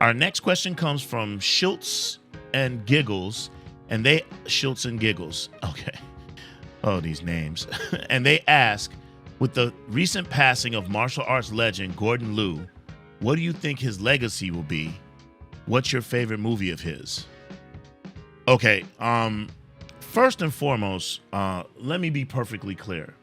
Our next question comes from Schultz and Giggles, and they Schultz and Giggles. Okay. Oh, these names. And they ask, with the recent passing of martial arts legend Gordon Liu, what do you think his legacy will be? What's your favorite movie of his? Okay, first and foremost, let me be perfectly clear.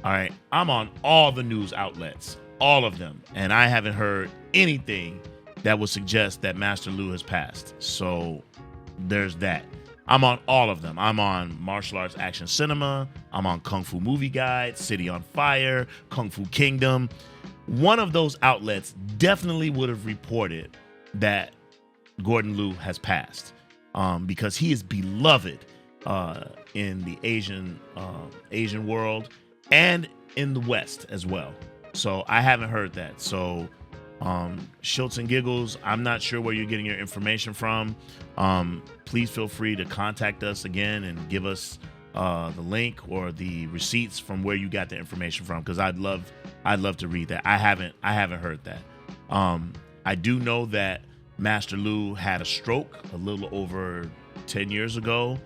All right, I'm on all the news outlets, all of them, and I haven't heard anything that would suggest that Master Liu has passed. So there's that. I'm on all of them. I'm on Martial Arts Action Cinema. I'm on Kung Fu Movie Guide, City on Fire, Kung Fu Kingdom. One of those outlets definitely would have reported that Gordon Liu has passed, because he is beloved in the Asian world and in the West as well. So I haven't heard that. So Schultz and Giggles, I'm not sure where you're getting your information from. Please feel free to contact us again and give us the link or the receipts from where you got the information from, because I'd love to read that. I haven't heard that. I do know that Master Liu had a stroke a little over 10 years ago.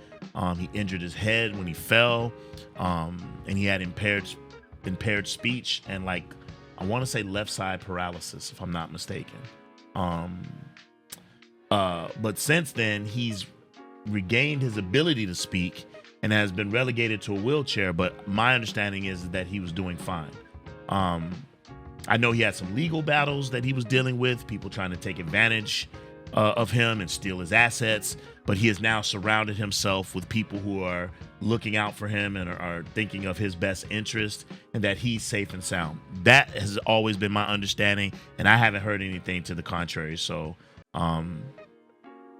He injured his head when he fell, and he had impaired speech and, like, I want to say left side paralysis, if I'm not mistaken. But since then, he's regained his ability to speak and has been relegated to a wheelchair. But my understanding is that he was doing fine. I know he had some legal battles that he was dealing with, people trying to take advantage of him and steal his assets. But he has now surrounded himself with people who are looking out for him and are thinking of his best interest, and that he's safe and sound. That has always been my understanding, and I haven't heard anything to the contrary. So,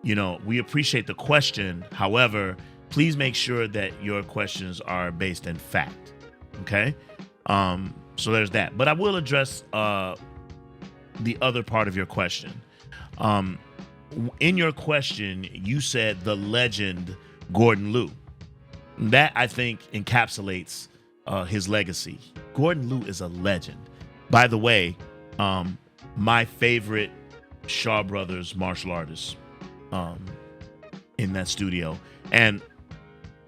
we appreciate the question. However, please make sure that your questions are based in fact. Okay? So there's that. But I will address the other part of your question. In your question, you said the legend Gordon Liu. That, I think, encapsulates his legacy. Gordon Liu is a legend. By the way, my favorite Shaw Brothers martial artist in that studio. And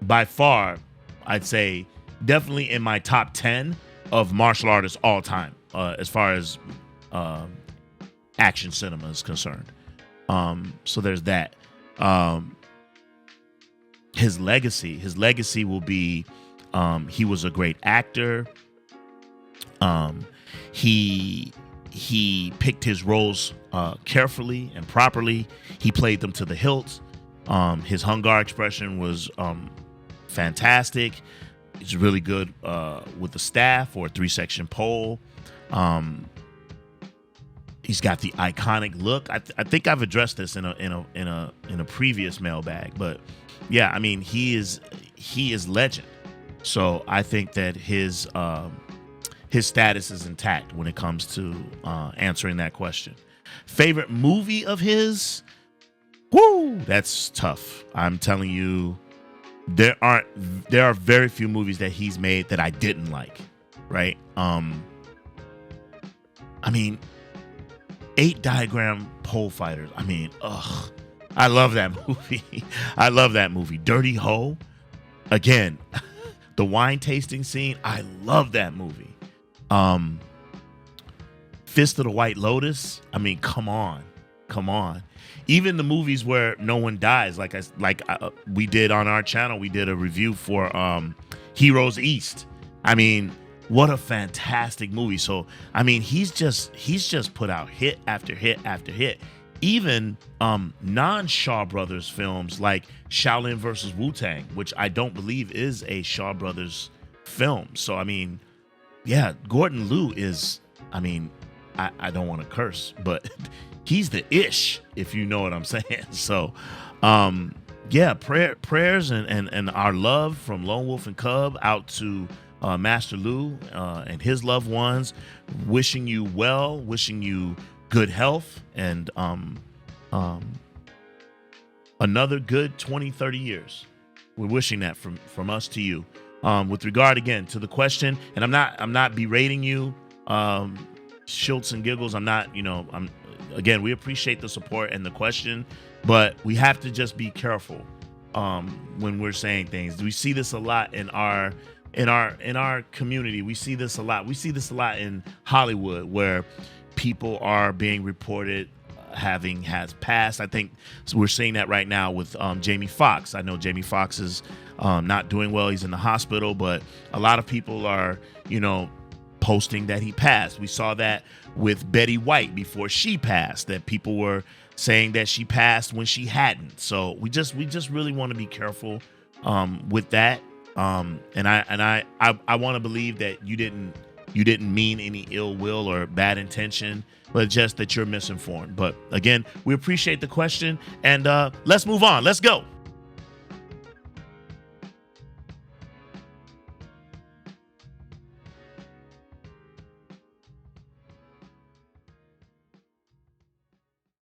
by far, I'd say definitely in my top 10 of martial artists all time, as far as action cinema is concerned. So there's that. His legacy will be, he was a great actor. He picked his roles carefully and properly. He played them to the hilt. His Hung Gar expression was fantastic. He's really good with the staff or a 3-section pole. He's got the iconic look. I think I've addressed this in a previous mailbag, but yeah, I mean, he is legend. So I think that his status is intact when it comes to answering that question. Favorite movie of his? Woo, that's tough. I'm telling you, there are very few movies that he's made that I didn't like. Right? I mean, 8 Diagram Pole Fighters. I mean, I love that movie. I love that movie. Dirty Ho. Again, the wine tasting scene. I love that movie. Fist of the White Lotus. I mean, come on. Even the movies where no one dies, we did on our channel, we did a review for Heroes East. I mean, what a fantastic movie. So, I mean, he's just put out hit after hit after hit. Even non-Shaw Brothers films like Shaolin versus Wu-Tang, which I don't believe is a Shaw Brothers film. So, I mean, yeah, Gordon Liu is, I mean, I don't want to curse, but he's the ish, if you know what I'm saying. So, yeah, prayers and our love from Lone Wolf and Cub out to Master Liu and his loved ones, wishing you well, wishing you good health, and another good 20, 30 years. We're wishing that from us to you. With regard again to the question, and I'm not berating you, Schultz and Giggles. I'm not, again, we appreciate the support and the question, but we have to just be careful when we're saying things. We see this a lot in our community. We see this a lot. We see this a lot in Hollywood, where people are being reported has passed. I think we're seeing that right now with Jamie Foxx. I know Jamie Foxx is not doing well. He's in the hospital, but a lot of people are, posting that he passed. We saw that with Betty White before she passed, that people were saying that she passed when she hadn't. So we just really want to be careful with that. And I want to believe that you didn't mean any ill will or bad intention, but just that you're misinformed. But again, we appreciate the question, and let's move on. Let's go.